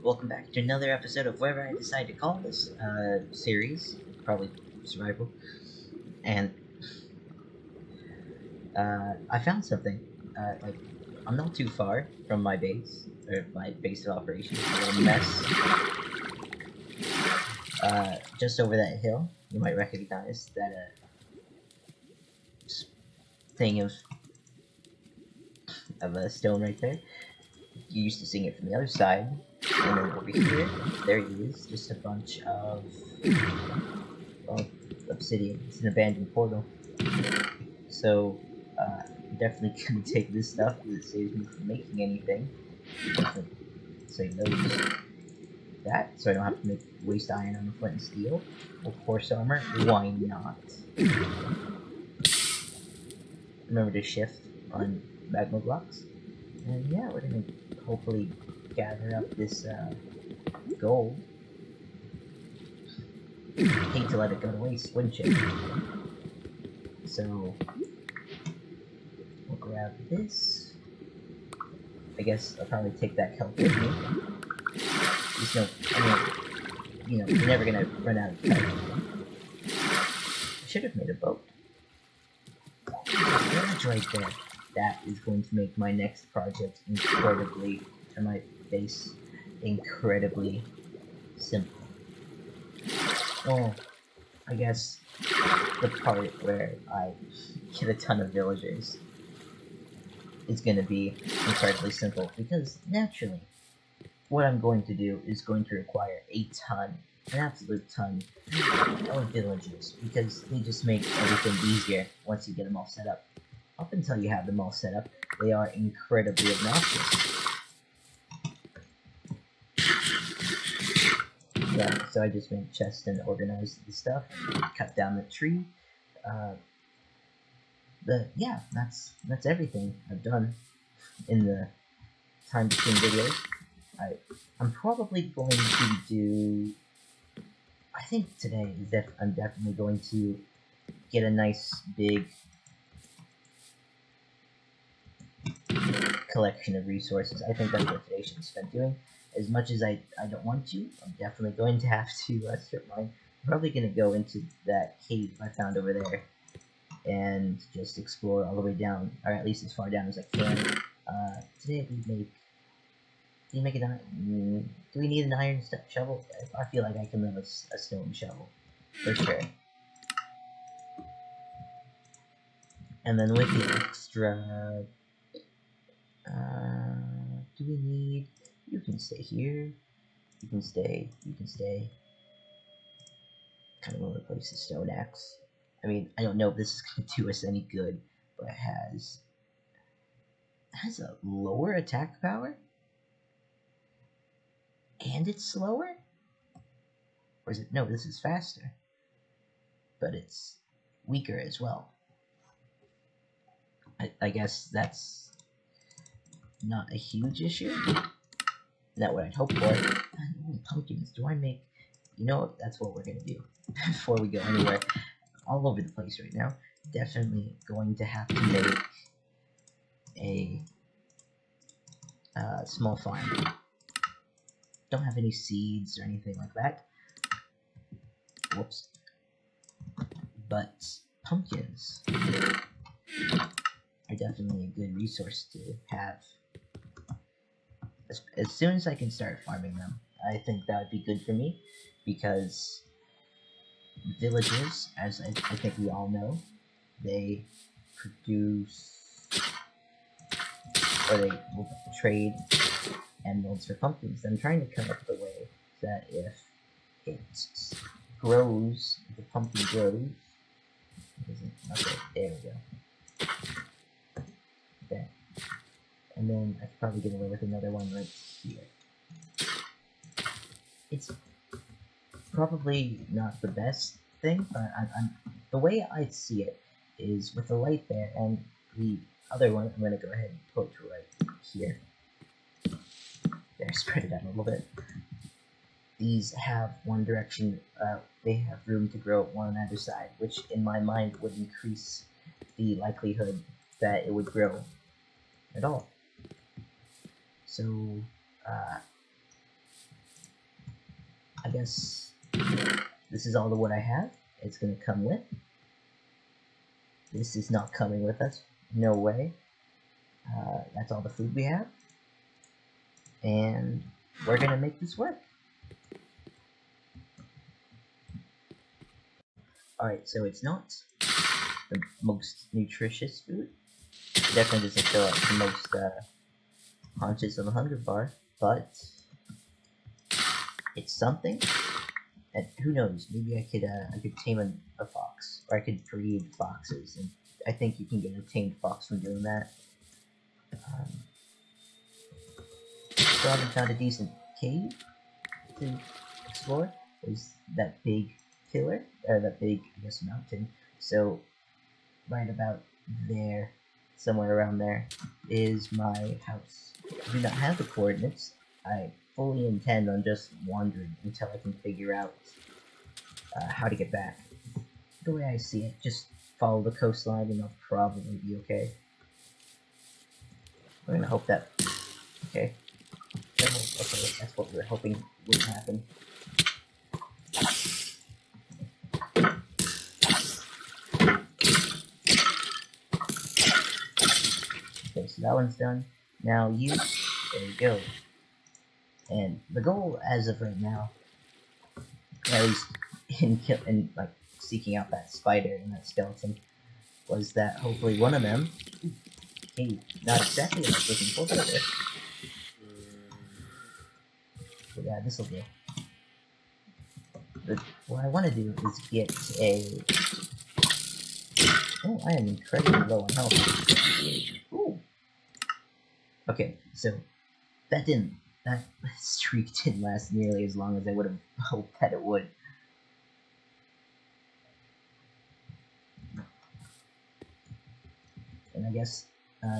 welcome back to another episode of whatever I decide to call this series, probably survival. And I found something. I'm not too far from my base, or my base of operations. A little mess. Just over that hill, you might recognize that thing of a stone right there. You used to seeing it from the other side, and then over here, there he is, just a bunch of, well, obsidian. It's an abandoned portal. So, definitely gonna take this stuff because it saves me from making anything. So you know that, so I don't have to waste iron on the flint and steel. Of course, armor, why not? Remember to shift on magma blocks. And yeah, we're gonna hopefully gather up this gold. Hate to let it go to waste, wouldn't you? So we'll grab this. I guess I'll probably take that kelp with me. There's no, you're never gonna run out of kelp. I should have made a boat. That's right there. That is going to make my next project incredibly, or my base, incredibly simple. Well, I guess the part where I get a ton of villagers is going to be incredibly simple, because naturally, what I'm going to do is going to require an absolute ton of villagers, because they just make everything easier once you get them all set up. Up until you have them all set up, they are incredibly obnoxious. Yeah, so I just made chests and organized the stuff, cut down the tree. Yeah, that's everything I've done in the time between videos. I'm probably going to do. I think today is I'm definitely going to get a nice big collection of resources. I think that's what today should be spent doing. As much as I don't want to, I'm definitely going to have to strip mine. I'm probably going to go into that cave I found over there and just explore all the way down, or at least as far down as I can. Today do we need an iron shovel? I feel like I can live with a stone shovel, for sure. And then with the extra, do we need? You can stay here. You can stay. You can stay. Kind of want to replace the stone axe. I mean, I don't know if this is going to do us any good, but it has a lower attack power, and it's slower. Or is it? No, this is faster, but it's weaker as well. I guess that's not a huge issue. Not what I'd hope for. Pumpkins. Do I make? You know, that's what we're gonna do before we go anywhere. All over the place right now. Definitely going to have to make a small farm. Don't have any seeds or anything like that. Whoops. But pumpkins are definitely a good resource to have. As soon as I can start farming them, I think that would be good for me, because villagers, as I think we all know, they produce, or they will trade emeralds for pumpkins. I'm trying to come up with a way that if it grows, the pumpkin grows. Okay, there we go. Okay. And then I could probably get away with another one right here. It's probably not the best thing, but the way I see it is with the light there, and the other one I'm going to go ahead and put right here. There, spread it out a little bit. These have one direction, they have room to grow one on either side, which in my mind would increase the likelihood that it would grow at all. So, I guess this is all the wood I have. It's gonna come with. This is not coming with us. No way. That's all the food we have. And we're gonna make this work. Alright, so it's not the most nutritious food. It definitely doesn't fill up the most haunches of a hunger bar, but it's something. And who knows? Maybe I could tame a fox, or I could breed foxes. And I think you can get a tamed fox from doing that. Still haven't found a decent cave to explore. There's that big pillar, or that big, I guess, mountain. So right about there, somewhere around there, is my house. I do not have the coordinates. I fully intend on just wandering until I can figure out how to get back. The way I see it, just follow the coastline and I'll probably be okay. We're gonna hope that... Okay. Okay, that's what we were hoping would happen. Okay, so that one's done. Now you... There you go. And the goal, as of right now, at least in like seeking out that spider and that skeleton, was that hopefully one of them, hey, not exactly what I was looking for, but yeah, this will do. But what I want to do is get a... Oh, I am incredibly low on health. Ooh. Okay, so that streak didn't last nearly as long as I would have hoped that it would. And I guess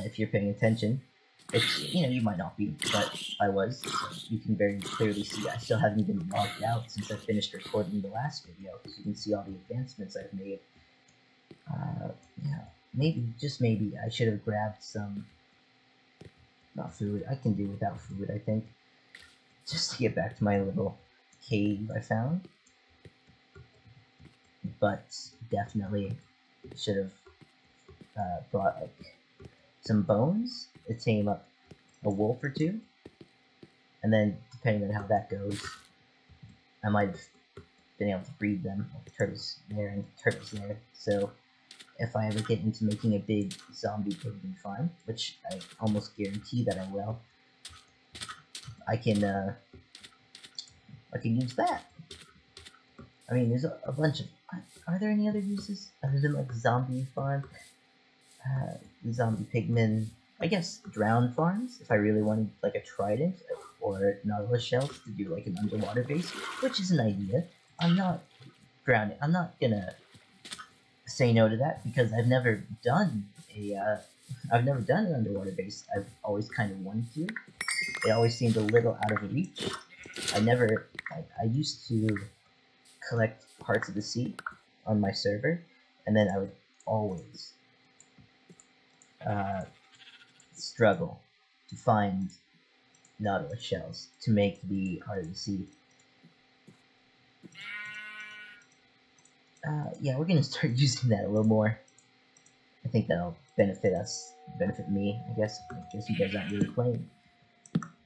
if you're paying attention, it's, you might not be, but I was. So you can very clearly see I still haven't been logged out since I finished recording the last video, so you can see all the advancements I've made. Yeah, maybe, just maybe, I should have grabbed some, not food, I can do without food, I think, just to get back to my little cave I found. But definitely should have brought like some bones to tame up a wolf or two, and then depending on how that goes, I might have been able to breed them. Turtles there and turtles there. So if I ever get into making a big zombie pigman farm, which I almost guarantee that I will, I can use that. I mean, there's a bunch of... Are there any other uses other than like zombie farm? Zombie pigmen, I guess drowned farms, if I really wanted like a trident or nautilus shells to do like an underwater base, which is an idea. I'm not gonna say no to that because I've never done an underwater base. I've always kind of wanted to. It always seemed a little out of reach. I used to collect parts of the sea on my server, and then I would always struggle to find nautilus shells to make the Heart of the Sea. Yeah, we're gonna start using that a little more. I think that'll benefit me, I guess. I guess you guys aren't really playing.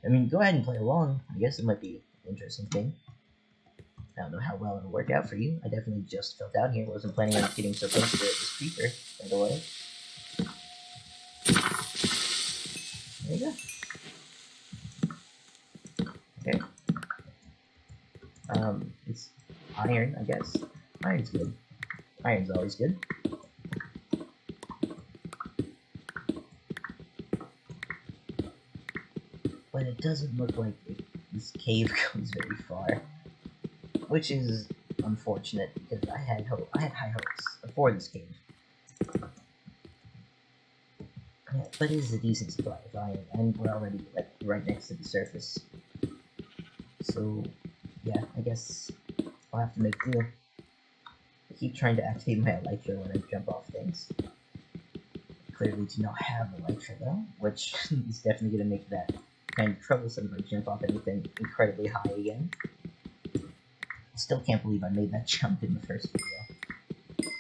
I mean, go ahead and play along. I guess it might be an interesting thing. I don't know how well it'll work out for you. I definitely just fell down here. Wasn't planning on getting so close to this creeper, by the way. There you go. Okay. It's iron, I guess. Iron's good. Iron's always good. But it doesn't look like this cave goes very far. Which is unfortunate, because I had high hopes for this cave. Yeah, but it is a decent supply of iron, and we're already like right next to the surface. So yeah, I guess I'll have to make do. I keep trying to activate my elytra when I jump off things. Clearly do not have elytra though, which is definitely gonna make that kind of troublesome if I jump off anything incredibly high again. still can't believe I made that jump in the first video.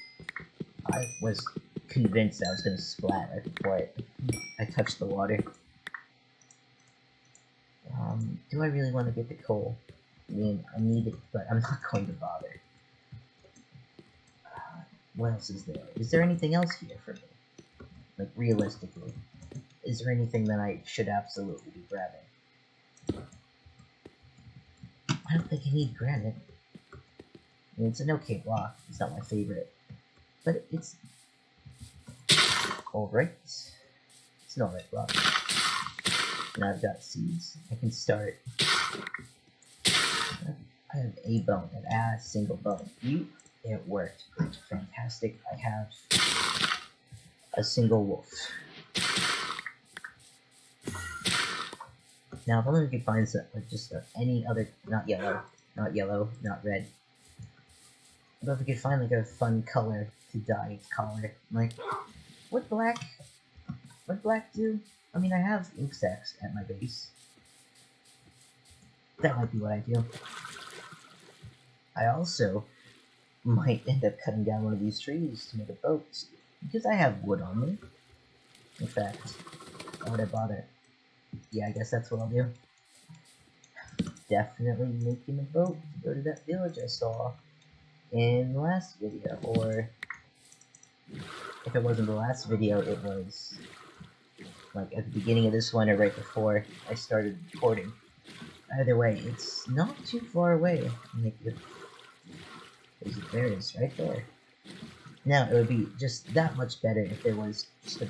I was convinced I was gonna splat before I touched the water. Do I really want to get the coal? I mean, I need it, but I'm not going to bother. What else is there? Is there anything else here for me? Like, realistically. Is there anything that I should absolutely be grabbing? I don't think I need granite. I mean, it's an okay block. It's not my favorite. But it's... alright. It's an alright block. Now I've got seeds. I can start... I have a bone, a single bone. It worked. Fantastic. I have a single wolf. Now, if only we could find some, like, just any other, not yellow, not red. But if we could find, like, a fun color to dye its collar. Like, what black do? I mean, I have ink sacks at my base. That might be what I do. I also might end up cutting down one of these trees to make a boat, because I have wood on me. In fact, why would I bother? Yeah, I guess that's what I'll do. Definitely making a boat to go to that village I saw in the last video, or if it wasn't the last video, it was like at the beginning of this one or right before I started recording. Either way, it's not too far away. Like, there it is, right there. Now, it would be just that much better if there was just a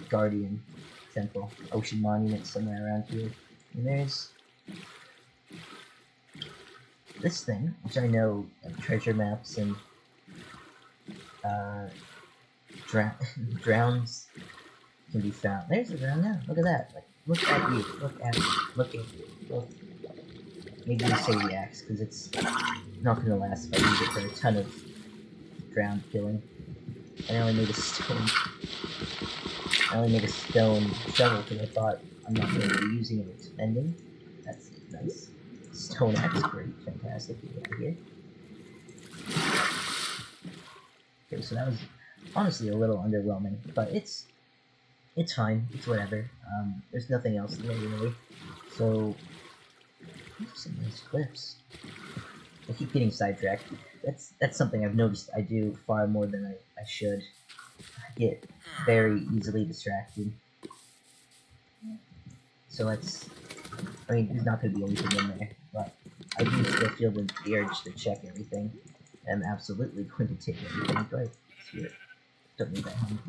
Guardian Temple, Ocean Monument somewhere around here. And there's this thing, which I know treasure maps and drowns can be found. There's a drown now. Look at that. Like, look at you. Look. Maybe you say the axe, because it's not going to last if I use it for a ton of drown killing. I only made a stone shovel because I thought I'm not going to be using it as mending. That's nice. Stone axe, great, fantastic. Get out of here. Okay, so that was honestly a little underwhelming, but it's fine. It's whatever. There's nothing else there really. So some nice cliffs. I keep getting sidetracked. That's something I've noticed I do far more than I should. I get very easily distracted. So I mean, there's not going to be anything in there, but I do still feel the urge to check everything. I'm absolutely going to take everything. Go ahead. Here. Don't need that home.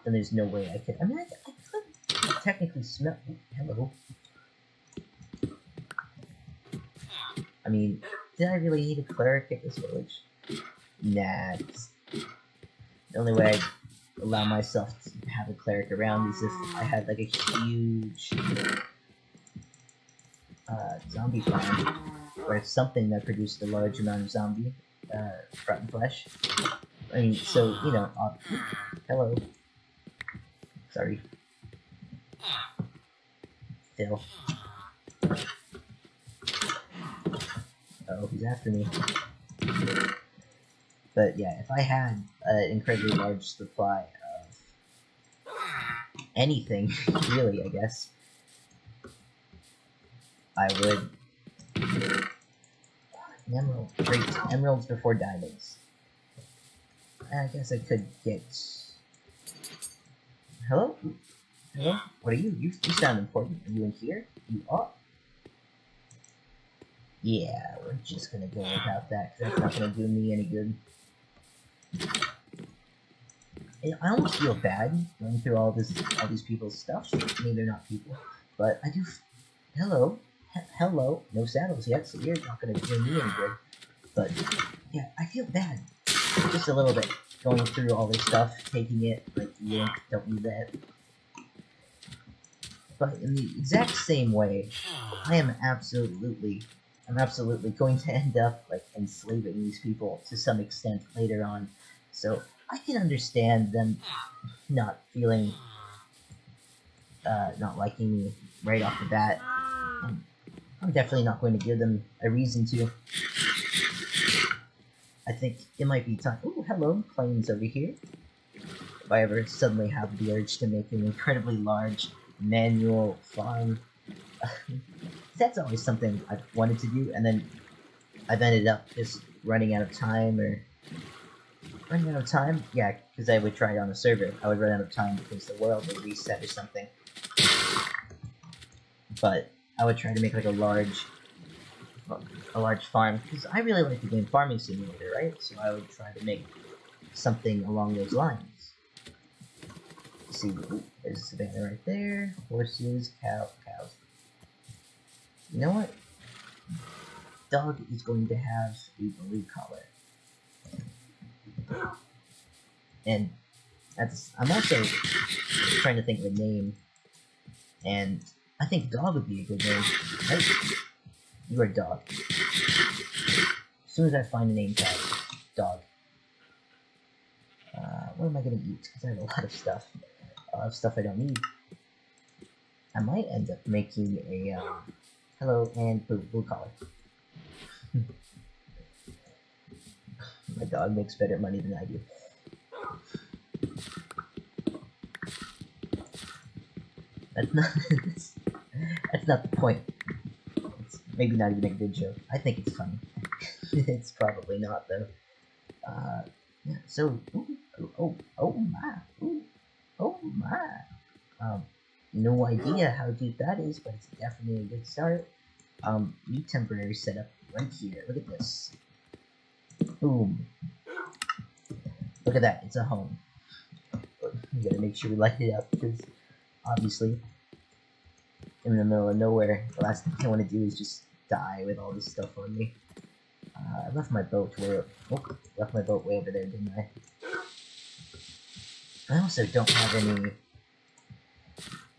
And there's no way I could. I mean, I could technically smell. Hello. I mean, did I really need a cleric at this village? Nah. The only way I'd allow myself to have a cleric around is if I had like a huge zombie farm, or something that produced a large amount of zombie rotten flesh. I mean, so, you know, hello. Sorry. Phil. Oh, he's after me. But yeah, if I had an incredibly large supply of anything, really, I guess, I would... Emerald. Great. Emeralds before diamonds. I guess I could get... Hello? Hello? What are you? You sound important. Are you in here? You are? Yeah, we're just gonna go without that, because that's not gonna do me any good. I almost feel bad going through all these people's stuff. I mean, they're not people, but I do. Hello, hello. No saddles yet, so you're not gonna do me any good. But yeah, I feel bad, just a little bit, going through all this stuff, taking it like, yeah, don't need that. But in the exact same way, I'm absolutely going to end up like enslaving these people to some extent later on. So I can understand them not feeling, not liking me right off the bat. And I'm definitely not going to give them a reason to. I think it might be time. Oh, hello, planes over here. If I ever suddenly have the urge to make an incredibly large manual farm, that's always something I've wanted to do, and then I've ended up just running out of time, or running out of time? Yeah, because I would try it on a server. I would run out of time because the world would reset or something. But I would try to make like a large farm, because I really like the game Farming Simulator, right? So I would try to make something along those lines. See, there's a savannah right there. Horses, cows. You know what? Dog is going to have a blue collar. And I'm also trying to think of a name, and I think dog would be a good name, right? You are dog. As soon as I find a name tag, dog. What am I gonna eat? Because I have a lot of stuff. Stuff I don't need. I might end up making a hello and blue collar. My dog makes better money than I do. That's not the point. It's maybe not even a good joke. I think it's funny. It's probably not though. Yeah. So, oh my. No idea how deep that is, but it's definitely a good start. New temporary setup right here. Look at this. Boom. Look at that. It's a home. We gotta make sure we light it up, because obviously, in the middle of nowhere, the last thing I want to do is just die with all this stuff on me. I left my boat way over there, didn't I? I also don't have any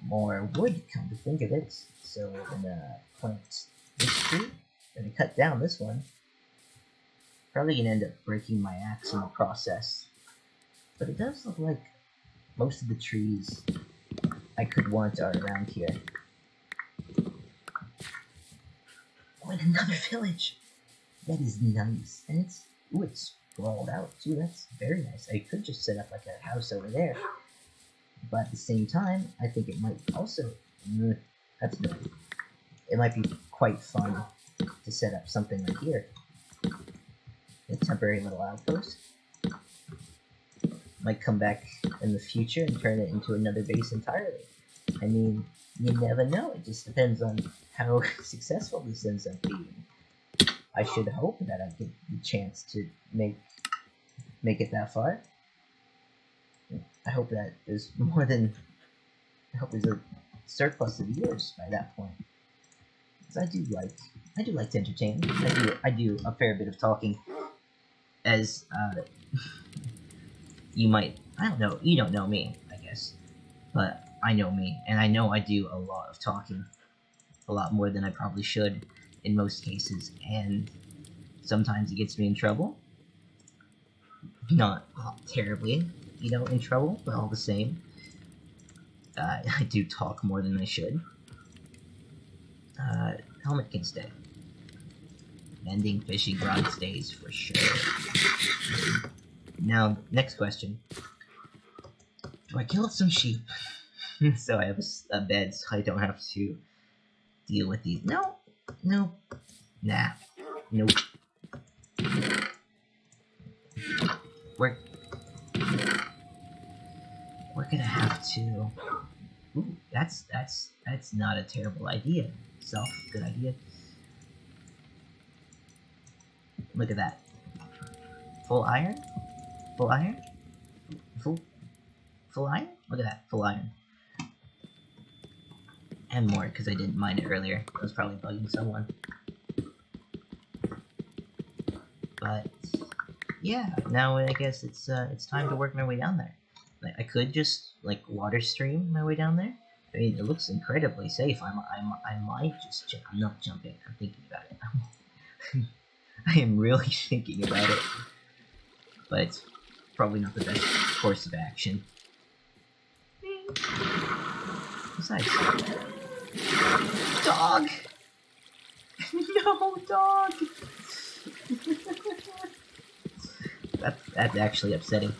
more wood, come to think of it. So I'm gonna plant this tree. I'm gonna cut down this one. Probably gonna end up breaking my axe in the process. But it does look like most of the trees I could want are around here. Oh, and another village! That is nice. And it's sprawled out too. That's very nice. I could just set up like a house over there. But at the same time, I think it might also... that's nice. It might be quite fun to set up something like here. A temporary little outpost. Might come back in the future and turn it into another base entirely. I mean, you never know. It just depends on how successful this ends up being. I should hope that I get the chance to make it that far. I hope that there's more than... I hope there's a surplus of viewers by that point. Because I do like to entertain. I do a fair bit of talking. As, you might... I don't know. You don't know me, I guess. But I know me. And I know I do a lot of talking. A lot more than I probably should in most cases. And sometimes it gets me in trouble. Not terribly, in trouble, but all the same. I do talk more than I should. Helmet can stay. Mending fishing rod stays for sure. Now, next question. Do I kill some sheep? So I have a bed so I don't have to deal with these. No. Nah. Nope. We're gonna have to... Ooh, that's not a terrible idea. Good idea. Look at that. Full iron? Full iron? Full iron? Look at that. Full iron. And more, because I didn't mine it earlier. I was probably bugging someone. But yeah, now I guess it's time to work my way down there. I could just water stream my way down there. I mean, it looks incredibly safe. I might just jump. I'm not jumping. I'm thinking about it. I am really thinking about it. But it's probably not the best course of action. Besides, dog. No, dog! That's actually upsetting.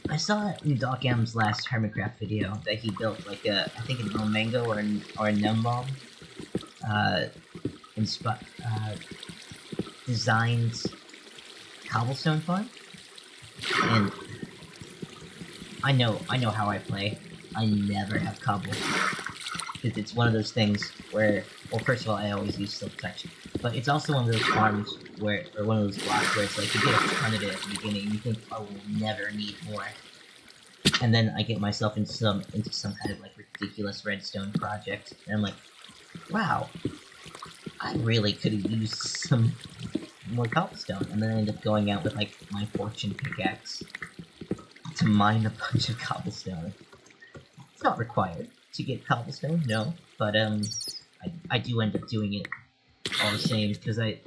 I saw in Doc M's last Hermitcraft video that he built like I think an Omango or a Numbomb, designed cobblestone farm, and I know how I play. I never have cobble. It's one of those things where, well, first of all, I always use Silk Touch, but it's also one of those farms where, or one of those blocks where it's like you get a ton of it at the beginning, and you think, oh, we'll never need more, and then I get myself into some kind of like ridiculous redstone project, and I'm like, wow, I really could have used some more cobblestone, and then I end up going out with like my fortune pickaxe to mine a bunch of cobblestone. It's not required to get cobblestone, no, but I do end up doing it all the same, because I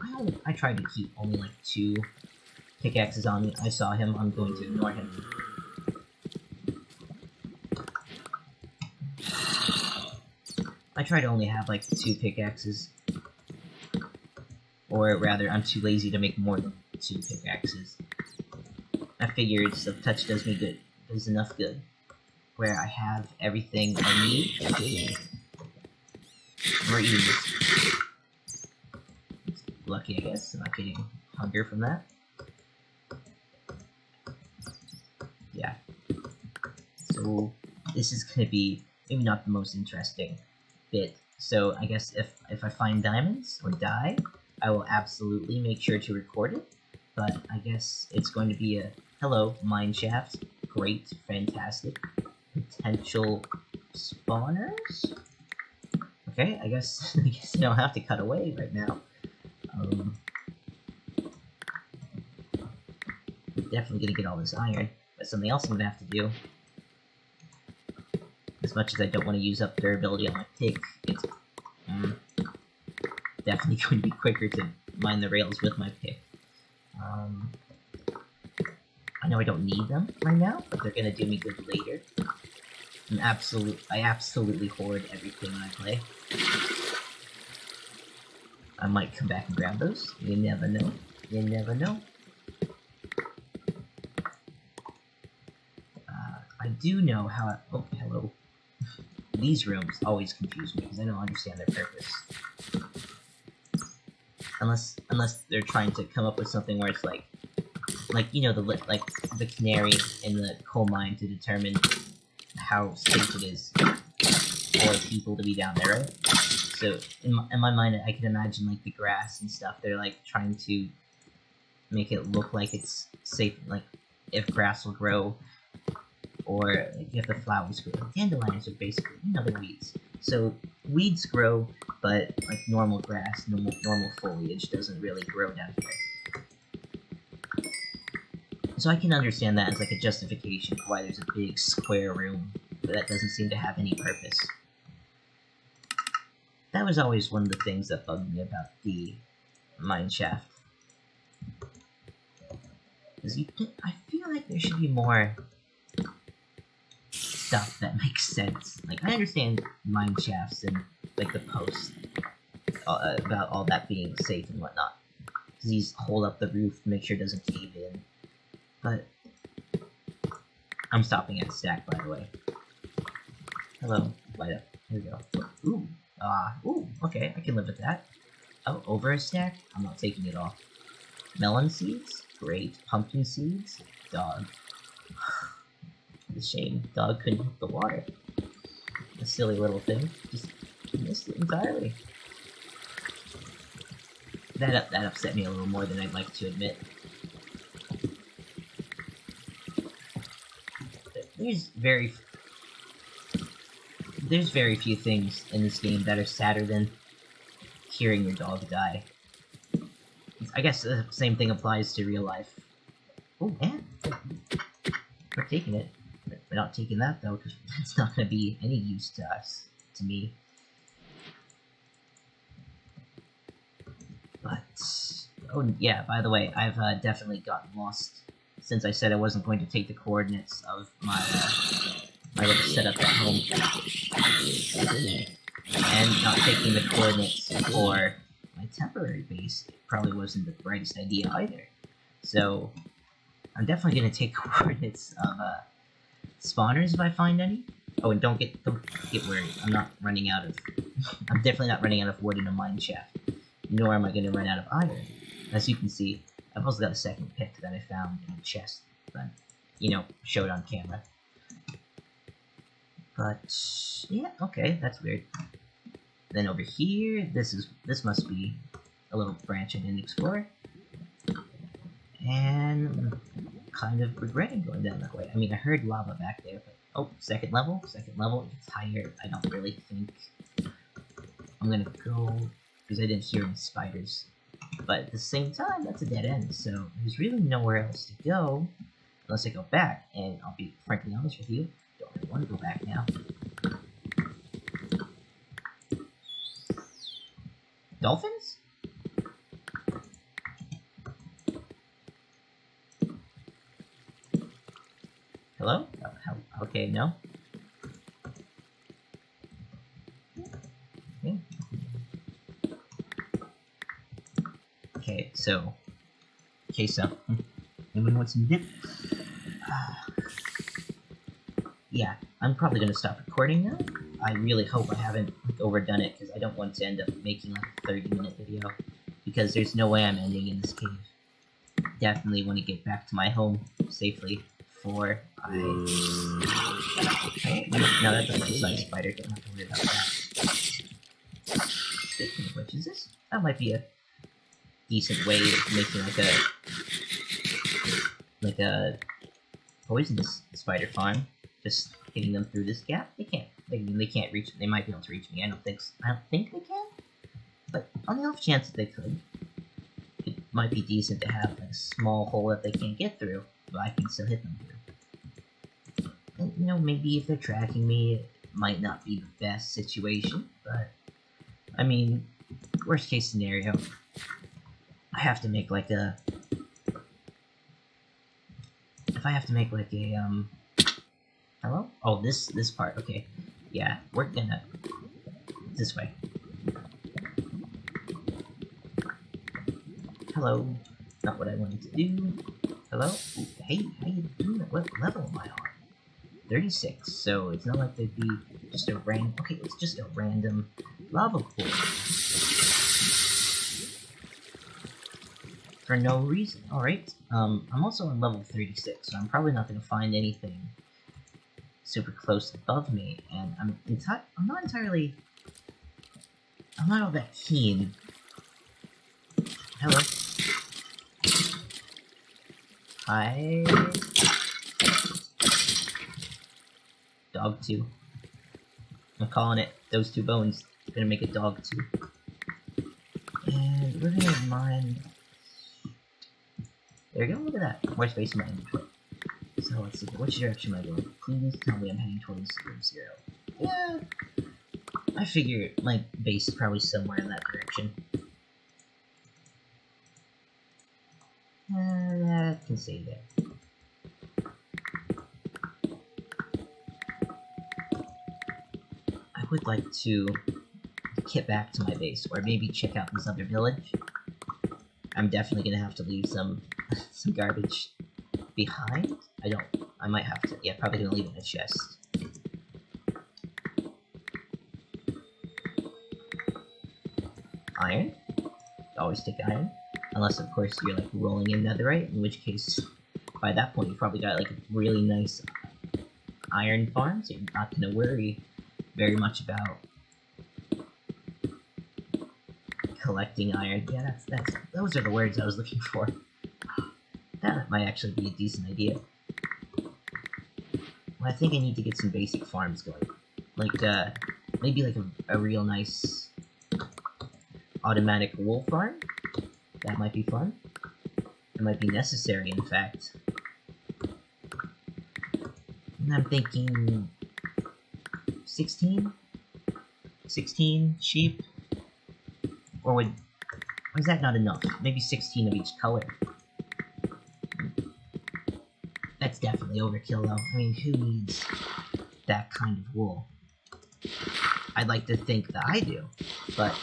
try to keep only like 2 pickaxes on me. I saw him, I'm going to ignore him. I try to only have like 2 pickaxes, or rather, I'm too lazy to make more than 2 pickaxes. I figured Silk Touch does me good, does enough good, where I have everything I need. We're eating this. Lucky, I guess. I'm not getting hunger from that. Yeah. So, this is gonna be maybe not the most interesting bit. So, I guess if I find diamonds, or die, I will absolutely make sure to record it. But I guess it's going to be a hello, mineshaft. Great, fantastic. Potential spawners? Okay, I guess I don't have to cut away right now. Definitely gonna get all this iron, but something else I'm gonna have to do. As much as I don't want to use up durability on my pick, it's definitely going to be quicker to mine the rails with my pick. I know I don't need them right now, but they're gonna do me good later. I absolutely hoard everything I play. I might come back and grab those. You never know. You never know. I do know how oh, hello. These rooms always confuse me because I don't understand their purpose. Unless they're trying to come up with something where it's like you know, the canary in the coal mine to determine how safe it is for people to be down there, right? So in my mind, I can imagine like the grass and stuff. They're like trying to make it look like it's safe, like if grass will grow, or like, if the flowers grow. Dandelions are basically, you know, the weeds. So weeds grow, but like normal grass, normal foliage doesn't really grow down here. So I can understand that as like a justification for why there's a big square room, but that doesn't seem to have any purpose. That was always one of the things that bugged me about the mineshaft. I feel like there should be more stuff that makes sense. Like, I understand mineshafts and like the posts about all that being safe and whatnot. Because these hold up the roof to make sure it doesn't cave in. But I'm stopping at stack, by the way. Hello, light up. Here we go. Ooh, ooh, okay, I can live with that. Oh, over a stack? I'm not taking it off. Melon seeds? Great. Pumpkin seeds? Dog. It's a shame. Dog couldn't hit the water. A silly little thing. Just missed it entirely. That upset me a little more than I'd like to admit. There's very few things in this game that are sadder than hearing your dog die. I guess the same thing applies to real life. Oh, man. We're taking it. We're not taking that, though, because that's not going to be any use to us. To me. But... oh, yeah, by the way, I've definitely gotten lost since I said I wasn't going to take the coordinates of my little setup at home. And not taking the coordinates for my temporary base probably wasn't the brightest idea either. So I'm definitely gonna take coordinates of spawners if I find any. Oh, and don't get worried. I'm not running out of. I'm definitely not running out of wood in a mine shaft. Nor am I gonna run out of iron. As you can see, I've also got a second pick that I found in a chest, but showed on camera. But yeah, okay, that's weird. Then over here, this must be a little branch I didn't explore. And kind of regretting going down that way. I mean, I heard lava back there, but oh, second level. Second level, it's higher. I don't really think I'm gonna go because I didn't hear any spiders. But at the same time, that's a dead end, so there's really nowhere else to go unless I go back. And I'll be frankly honest with you, don't really want to go back now. Dolphins? Hello? Oh, okay, no. Okay, so anyone want some dip? Yeah, I'm probably gonna stop recording now. I really hope I haven't overdone it because I don't want to end up making like a 30-minute video because there's no way I'm ending in this cave. Definitely want to get back to my home safely before I... Okay, no, that's a life-size spider. Don't have to worry about that. Speaking of which, that might be a decent way of making like a poisonous spider farm. Just getting them through this gap. They can't reach. They might be able to reach me. I don't think they can. But on the off chance that they could, it might be decent to have a small hole that they can't get through, but I can still hit them through. And maybe if they're tracking me, it might not be the best situation. But I mean, worst case scenario, I have to make like a. If I have to make like a Hello? Oh, this part. Okay. Yeah, we're gonna... This way. Hello. Not what I wanted to do. Hello? Ooh, hey, how you doing? What level am I on? 36, so it's not like there'd be just a random... Okay, it's just a random lava pool. For no reason. Alright. I'm also on level 36, so I'm probably not gonna find anything super close above me, and I'm not all that keen. Hello. Hi. Dog 2. I'm calling it. Those 2 bones. I'm gonna make a dog 2. And we're gonna mine. There we go, look at that. More space in my inventory. So let's see, which direction am I going? Please tell me I'm heading towards 0. Yeah, I figure my base is probably somewhere in that direction. I can stay there. I would like to get back to my base, or maybe check out this other village. I'm definitely gonna have to leave some garbage behind. I might have to. Yeah, probably gonna leave it in a chest. Iron? Always take iron. Unless, of course, you're like rolling in netherite, in which case, by that point, you probably got like a really nice iron farm, so you're not gonna worry very much about collecting iron. Yeah, those are the words I was looking for. That might actually be a decent idea. Well, I think I need to get some basic farms going. Like, maybe like a real nice automatic wool farm. That might be fun. It might be necessary, in fact. And I'm thinking 16 sheep? Or is that not enough? Maybe 16 of each color. That's definitely overkill, though. I mean, who needs that kind of wool? I'd like to think that I do, but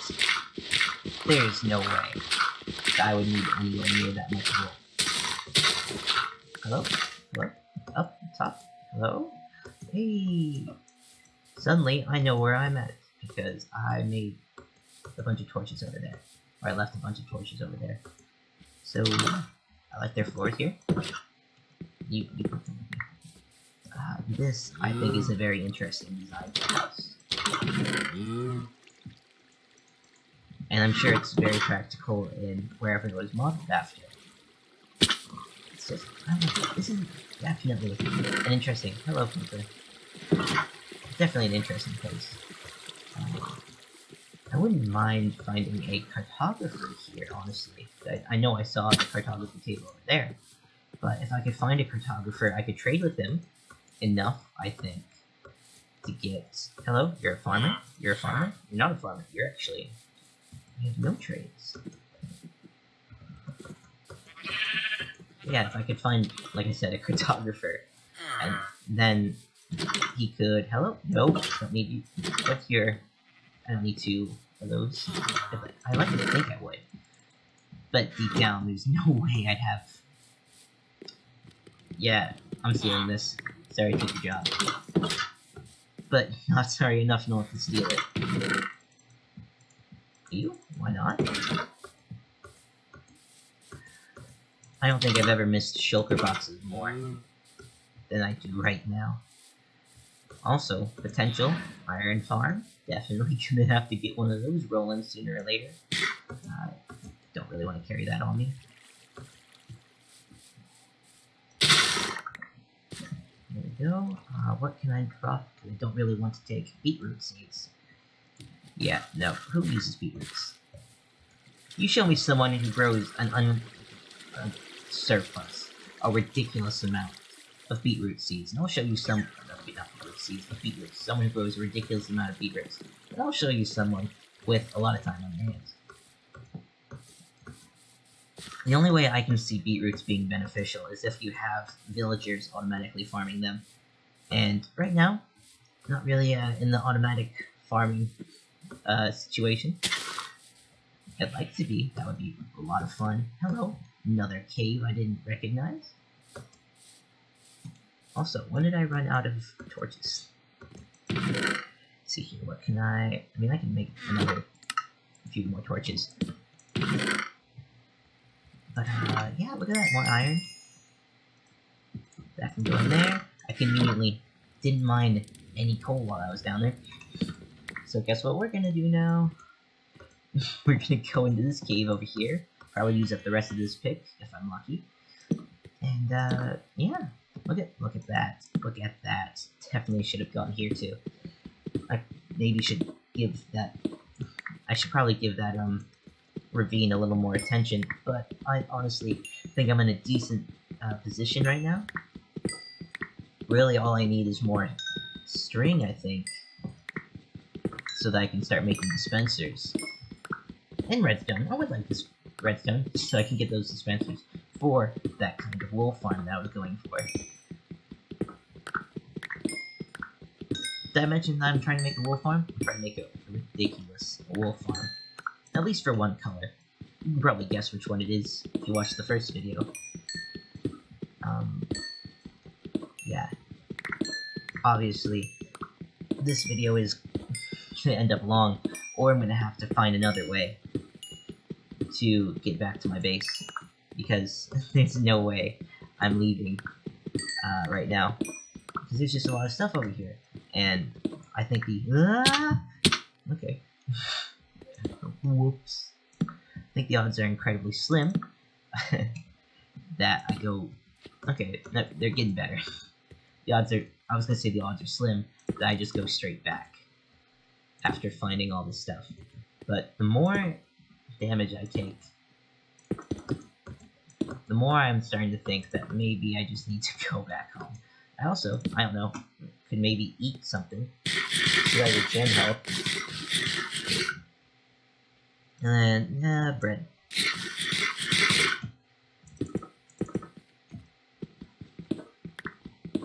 there's no way that I would need anywhere near that much wool. Hello? Hello? Up top? Hello? Hey! Suddenly, I know where I'm at, because I made a bunch of torches over there. Or I left a bunch of torches over there. So, I like their floors here. This, I think, is a very interesting design for a house. And I'm sure it's very practical in wherever it was modeled after. It's just, I don't know, this is definitely an interesting, hello Peter. Definitely an interesting place. I wouldn't mind finding a cartographer here, honestly. I know I saw the cartography table over there, but if I could find a cartographer, I could trade with him enough, I think, to get... Hello, you're a farmer? You're a farmer? You're not a farmer. You're actually... You have no trades. Yeah, if I could find, like I said, a cartographer, and then he could... Hello? No, don't need you. What's your... I don't need two of those. I like to think I would. But deep down, there's no way I'd have... Yeah, I'm stealing this. Sorry, I took your job. But not sorry enough not to steal it. You? Why not? I don't think I've ever missed shulker boxes more than I do right now. Also, potential iron farm. Definitely gonna have to get one of those rolling sooner or later. Don't really want to carry that on me. There we go. What can I drop? I don't really want to take beetroot seeds. Yeah, no. Who uses beetroots? You show me someone who grows a surplus, a ridiculous amount of beetroot seeds, and I'll show you some... not beetroot seeds, but beetroots. Someone who grows a ridiculous amount of beetroots. And I'll show you someone with a lot of time on their hands. The only way I can see beetroots being beneficial is if you have villagers automatically farming them. And right now, not really in the automatic farming situation. I'd like to be. That would be a lot of fun. Hello, another cave I didn't recognize. Also, when did I run out of torches? Let's see here, what can I mean, I can make a few more torches. But, yeah, look at that, more iron. That can go in there. I conveniently didn't mine any coal while I was down there. So guess what we're gonna do now? We're gonna go into this cave over here. Probably use up the rest of this pick, if I'm lucky. And, yeah. Look at that. Look at that. Definitely should have gone here too. I maybe should give that... I should probably give that, ravine a little more attention, but I honestly think I'm in a decent, position right now. Really, all I need is more string, I think, so that I can start making dispensers. And redstone. I would like this redstone, so I can get those dispensers for that kind of wool farm that I was going for. Did I mention that I'm trying to make a wool farm? I'm trying to make a ridiculous wool farm. At least for one color. You can probably guess which one it is if you watched the first video. Yeah. Obviously, this video is gonna end up long, or I'm gonna have to find another way to get back to my base, because there's no way I'm leaving right now, because there's just a lot of stuff over here, and I think okay. Whoops. I think the odds are incredibly slim that I go... Okay, no, they're getting better. The odds are... I was gonna say the odds are slim that I just go straight back after finding all this stuff. But the more damage I take, the more I'm starting to think that maybe I just need to go back home. I also, I don't know, could maybe eat something so that it can help. And then, bread.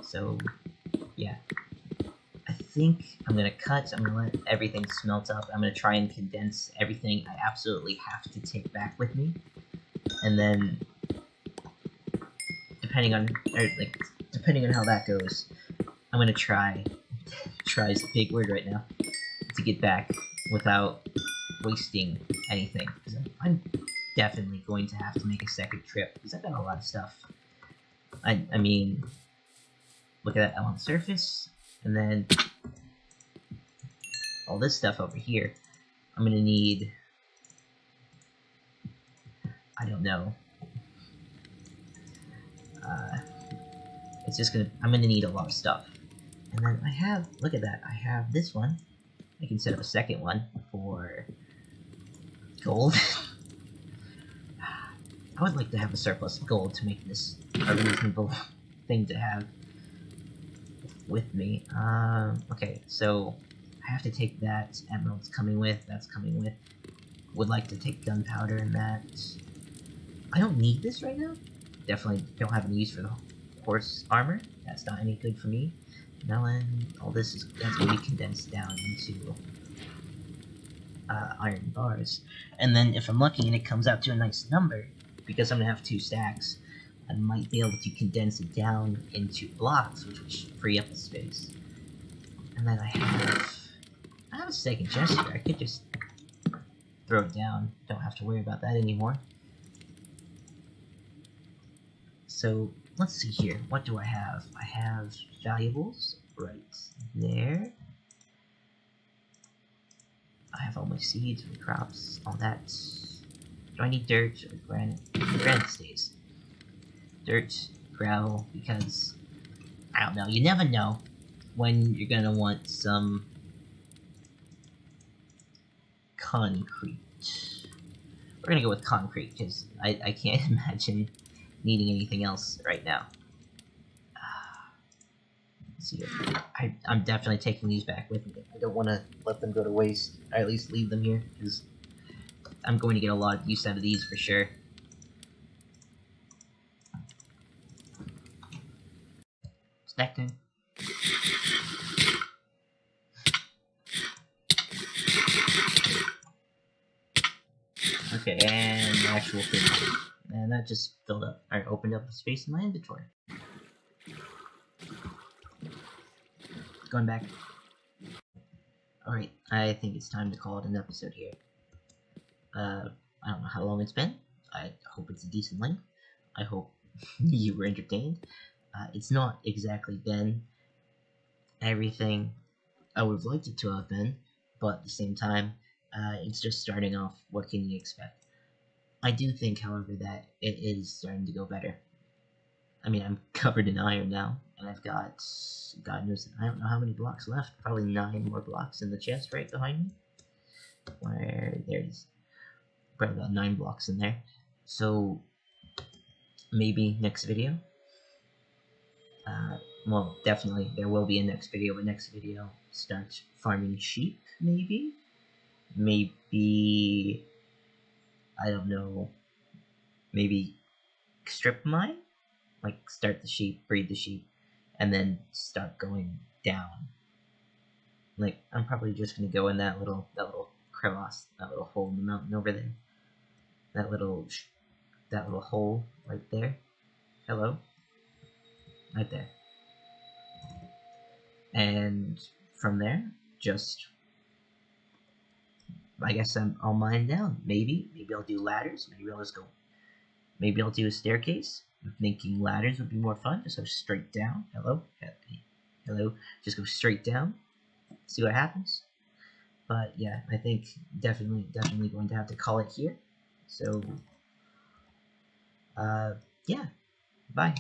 So, yeah. I think I'm gonna cut, I'm gonna let everything smelt up, I'm gonna try and condense everything I absolutely have to take back with me. And then, depending on how that goes, I'm gonna try is a big word right now, to get back without wasting anything. I'm definitely going to have to make a second trip, because I've got a lot of stuff. I mean, look at that on the surface, and then all this stuff over here. I'm gonna need, I don't know, I'm gonna need a lot of stuff. And then I have, look at that, I have this one. I can set up a second one for gold. I would like to have a surplus of gold to make this a reasonable thing to have with me. Okay, so I have to take that. Emerald's coming with, that's coming with. Would like to take gunpowder and that. I don't need this right now. Definitely don't have any use for the horse armor. That's not any good for me. Melon, all this is, that's going to be condensed down into iron bars. And then if I'm lucky and it comes out to a nice number, because I'm going to have 2 stacks, I might be able to condense it down into blocks, which would free up the space. And then I have a second chest here. I could just throw it down. Don't have to worry about that anymore. So let's see here. What do I have? I have valuables right there. I have all my seeds, my crops, all that. Do I need dirt or granite? Granite stays. Dirt, gravel, because I don't know. You never know when you're gonna want some concrete. We're gonna go with concrete because I can't imagine needing anything else right now. Let's see, I'm definitely taking these back with me. I don't want to let them go to waste. Or at least leave them here because I'm going to get a lot of use out of these for sure. Snack time. Okay, and actual food. And that just filled up, or opened up the space in my inventory. Going back. Alright, I think it's time to call it an episode here. I don't know how long it's been. I hope it's a decent length. I hope you were entertained. It's not exactly been everything I would have liked it to have been, but at the same time, it's just starting off. What can you expect? I do think, however, that it is starting to go better. I mean, I'm covered in iron now, and I've got, God knows, I don't know how many blocks left. Probably 9 more blocks in the chest right behind me. Where there's probably about 9 blocks in there. So maybe next video. Well, definitely there will be a next video. But next video, start farming sheep. Maybe I don't know. Maybe strip mine. Like start the sheep, breed the sheep, and then start going down. Like I'm probably just gonna go in that little crevasse, that little hole in the mountain over there. That little hole right there. Hello, right there. And from there, just I guess I'll mine down. Maybe I'll do ladders. Maybe I'll do a staircase. I'm thinking ladders would be more fun. Just go straight down. Hello. Just go straight down. See what happens. But yeah, I think definitely going to have to call it here. So yeah, bye.